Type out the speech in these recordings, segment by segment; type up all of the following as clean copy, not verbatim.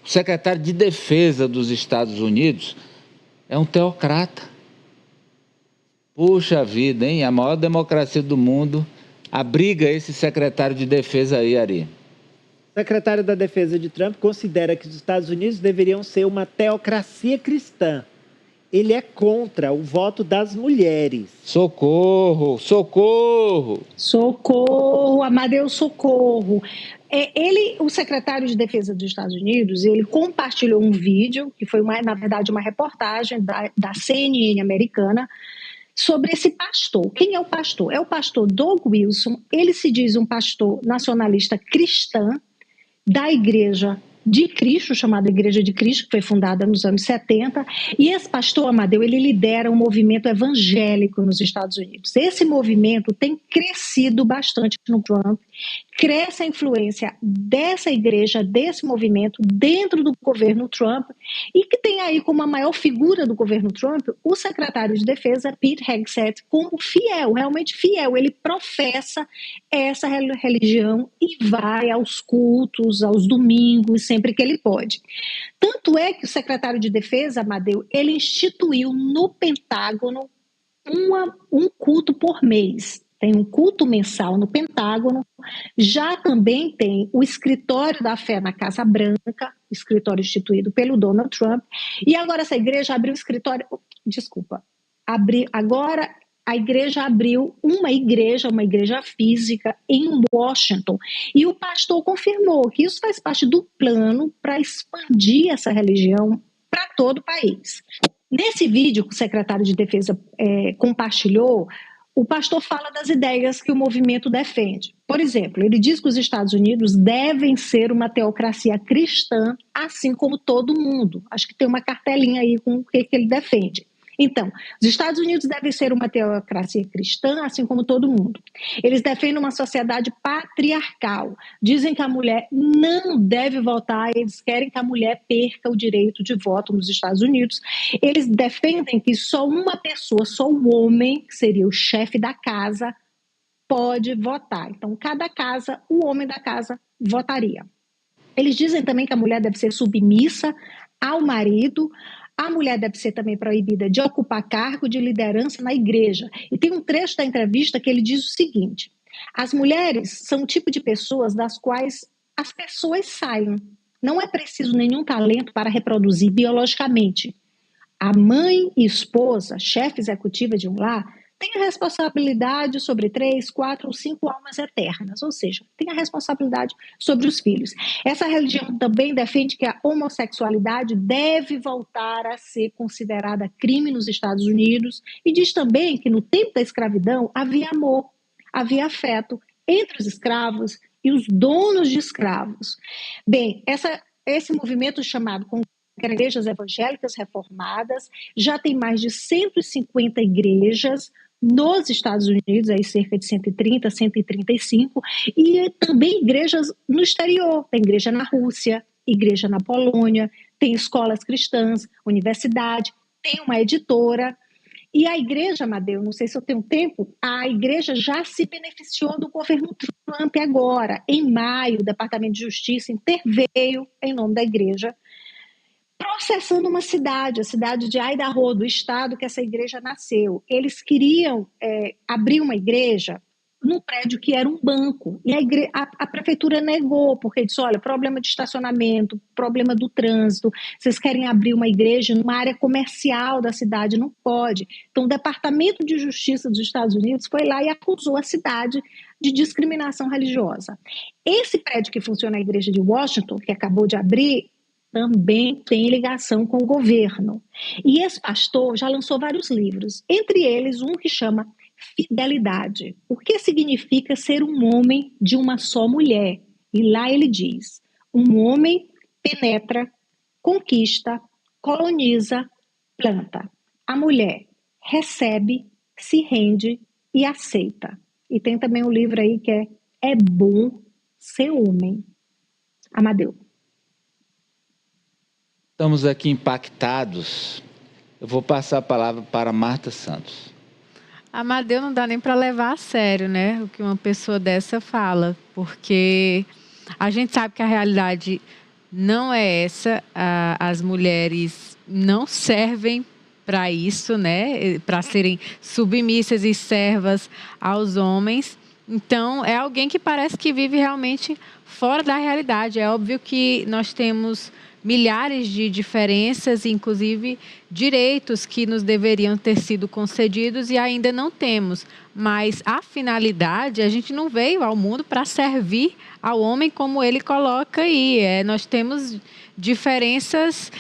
O secretário de Defesa dos Estados Unidos é um teocrata. Puxa vida, hein? A maior democracia do mundo abriga esse secretário de Defesa aí, Ari. O secretário da Defesa de Trump considera que os Estados Unidos deveriam ser uma teocracia cristã. Ele é contra o voto das mulheres. Socorro, socorro! Socorro, Amadeu, socorro. O secretário de Defesa dos Estados Unidos, ele compartilhou um vídeo, que foi, na verdade, uma reportagem da CNN americana, sobre esse pastor. Quem é o pastor? É o pastor Doug Wilson. Ele se diz um pastor nacionalista cristão da Igreja de Cristo, chamada Igreja de Cristo, que foi fundada nos anos 70, e esse pastor Amadeu, ele lidera um movimento evangélico nos Estados Unidos. Esse movimento tem crescido bastante no Trump, cresce a influência dessa igreja, desse movimento, dentro do governo Trump, e que tem aí como a maior figura do governo Trump, o secretário de Defesa, Pete Hegseth, como fiel, realmente fiel. Ele professa essa religião e vai aos cultos, aos domingos, sempre que ele pode. Tanto é que o secretário de Defesa, Amadeu, ele instituiu no Pentágono um culto por mês. Tem um culto mensal no Pentágono, já também tem o Escritório da Fé na Casa Branca, escritório instituído pelo Donald Trump, e agora essa igreja abriu escritório, agora a igreja abriu uma igreja física em Washington, e o pastor confirmou que isso faz parte do plano para expandir essa religião para todo o país. Nesse vídeo que o secretário de Defesa compartilhou, o pastor fala das ideias que o movimento defende. Por exemplo, ele diz que os Estados Unidos devem ser uma teocracia cristã, assim como todo mundo. Acho que tem uma cartelinha aí com o que ele defende. Então, os Estados Unidos devem ser uma teocracia cristã, assim como todo mundo. Eles defendem uma sociedade patriarcal. Dizem que a mulher não deve votar, eles querem que a mulher perca o direito de voto nos Estados Unidos. Eles defendem que só uma pessoa, só o homem, que seria o chefe da casa, pode votar. Então, cada casa, o homem da casa votaria. Eles dizem também que a mulher deve ser submissa ao marido. A mulher deve ser também proibida de ocupar cargo de liderança na igreja. E tem um trecho da entrevista que ele diz o seguinte: as mulheres são o tipo de pessoas das quais as pessoas saem. Não é preciso nenhum talento para reproduzir biologicamente. A mãe e esposa, chefe executiva de um lar, tem a responsabilidade sobre 3, 4 ou 5 almas eternas, ou seja, tem a responsabilidade sobre os filhos. Essa religião também defende que a homossexualidade deve voltar a ser considerada crime nos Estados Unidos e diz também que no tempo da escravidão havia amor, havia afeto entre os escravos e os donos de escravos. Bem, esse movimento chamado Igrejas Evangélicas Reformadas já tem mais de 150 igrejas nos Estados Unidos, aí cerca de 130, 135, e também igrejas no exterior. Tem igreja na Rússia, igreja na Polônia, tem escolas cristãs, universidade, tem uma editora. E a igreja, Amadeu, não sei se eu tenho tempo, a igreja já se beneficiou do governo Trump agora. Em maio, o Departamento de Justiça interveio em nome da igreja, processando uma cidade, a cidade de Idaho, do estado que essa igreja nasceu. Eles queriam abrir uma igreja num prédio que era um banco, e a prefeitura negou, porque disse, olha, problema de estacionamento, problema do trânsito, vocês querem abrir uma igreja numa área comercial da cidade, não pode. Então o Departamento de Justiça dos Estados Unidos foi lá e acusou a cidade de discriminação religiosa. Esse prédio que funciona, a igreja de Washington, que acabou de abrir, também tem ligação com o governo. E esse pastor já lançou vários livros, entre eles um que chama Fidelidade. O que significa ser um homem de uma só mulher? E lá ele diz, um homem penetra, conquista, coloniza, planta. A mulher recebe, se rende e aceita. E tem também um livro aí que É Bom Ser Homem. Amadeu. Estamos aqui impactados. Eu vou passar a palavra para Marta Santos. Amadeu, não dá nem para levar a sério, né? O que uma pessoa dessa fala, porque a gente sabe que a realidade não é essa. As mulheres não servem para isso, né? Para serem submissas e servas aos homens. Então, é alguém que parece que vive realmente fora da realidade. É óbvio que nós temos milhares de diferenças, inclusive direitos que nos deveriam ter sido concedidos e ainda não temos. Mas a finalidade, a gente não veio ao mundo para servir ao homem como ele coloca aí. Nós temos diferenças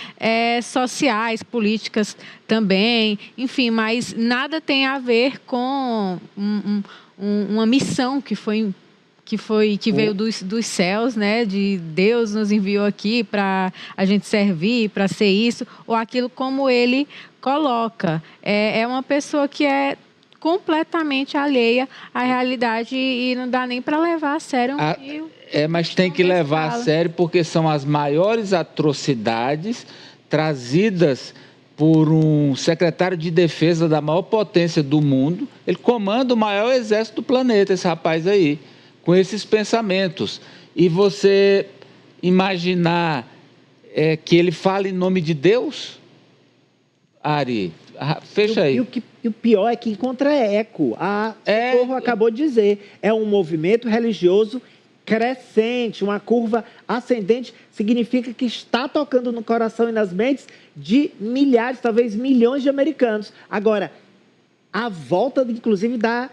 sociais, políticas também, enfim, mas nada tem a ver com uma missão que veio dos céus, né? De Deus nos enviou aqui para a gente servir, para ser isso, ou aquilo como ele coloca. É uma pessoa que é completamente alheia à realidade e não dá nem para levar a sério mas tem que levar a sério porque são as maiores atrocidades trazidas por um secretário de defesa da maior potência do mundo. Ele comanda o maior exército do planeta, esse rapaz aí, com esses pensamentos. E você imaginar que ele fala em nome de Deus? Ari, fecha aí. E o pior é que encontra eco. Socorro acabou de dizer, é um movimento religioso crescente, uma curva ascendente, significa que está tocando no coração e nas mentes de milhares, talvez milhões de americanos. Agora, a volta, inclusive, da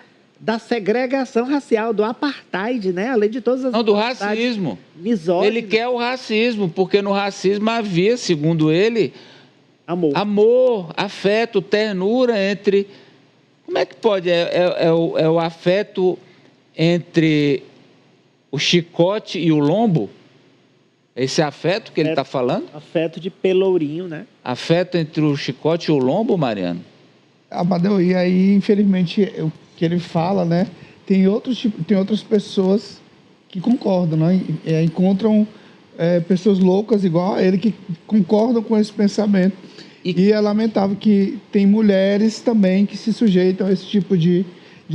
segregação racial, do apartheid, né? Além de todas as... Não, do racismo. Misógino. Ele quer o racismo, porque no racismo havia, segundo ele, amor, afeto, ternura entre... Como é que pode? É o afeto entre o chicote e o lombo? Esse afeto que ele está falando? Afeto de pelourinho, né? Afeto entre o chicote e o lombo, Mariano? Amadeu, e aí, infelizmente, o que ele fala, né? Tem outras pessoas que concordam, né? Encontram pessoas loucas igual a ele que concordam com esse pensamento. E é lamentável que tem mulheres também que se sujeitam a esse tipo de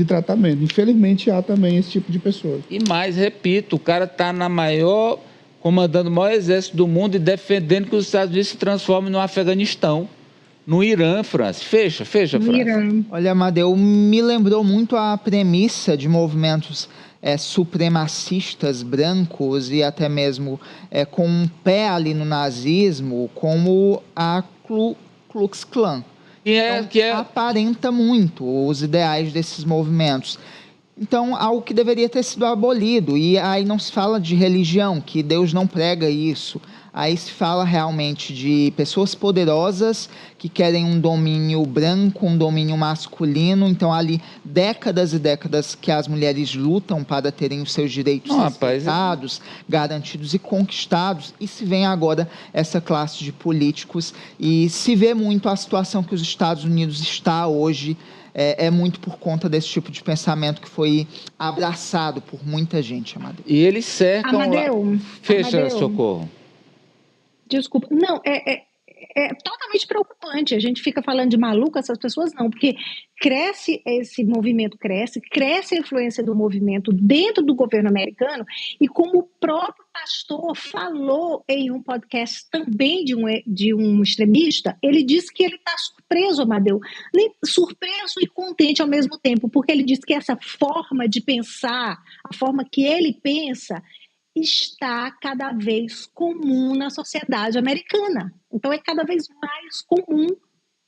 tratamento. Infelizmente, há também esse tipo de pessoas. E mais, repito, o cara está comandando o maior exército do mundo e defendendo que os Estados Unidos se transformem no Afeganistão, no Irã, França. Fecha, França. Olha, Amadeu, me lembrou muito a premissa de movimentos supremacistas brancos e até mesmo com um pé ali no nazismo, como a Ku Klux Klan. Aparenta muito os ideais desses movimentos. Então, algo que deveria ter sido abolido. E aí não se fala de religião, que Deus não prega isso. Aí se fala realmente de pessoas poderosas que querem um domínio branco, um domínio masculino. Então, ali, décadas e décadas que as mulheres lutam para terem os seus direitos respeitados, garantidos e conquistados. E se vem agora essa classe de políticos e se vê muito a situação que os Estados Unidos está hoje. É muito por conta desse tipo de pensamento que foi abraçado por muita gente, Amadeu. E eles cercam... Fecha, Socorro. Desculpa. Não, é totalmente preocupante. A gente fica falando de maluco, essas pessoas não, porque cresce esse movimento, cresce a influência do movimento dentro do governo americano, e como o próprio pastor falou em um podcast também de um extremista, ele disse que ele está surpreso, Amadeu, surpreso e contente ao mesmo tempo, porque ele disse que essa forma de pensar, a forma que ele pensa, está cada vez comum na sociedade americana. Então, é cada vez mais comum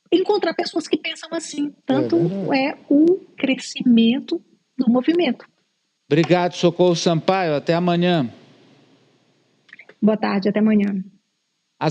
encontrar pessoas que pensam assim. Tanto é o crescimento do movimento. Obrigado, Socorro Sampaio. Até amanhã. Boa tarde, até amanhã.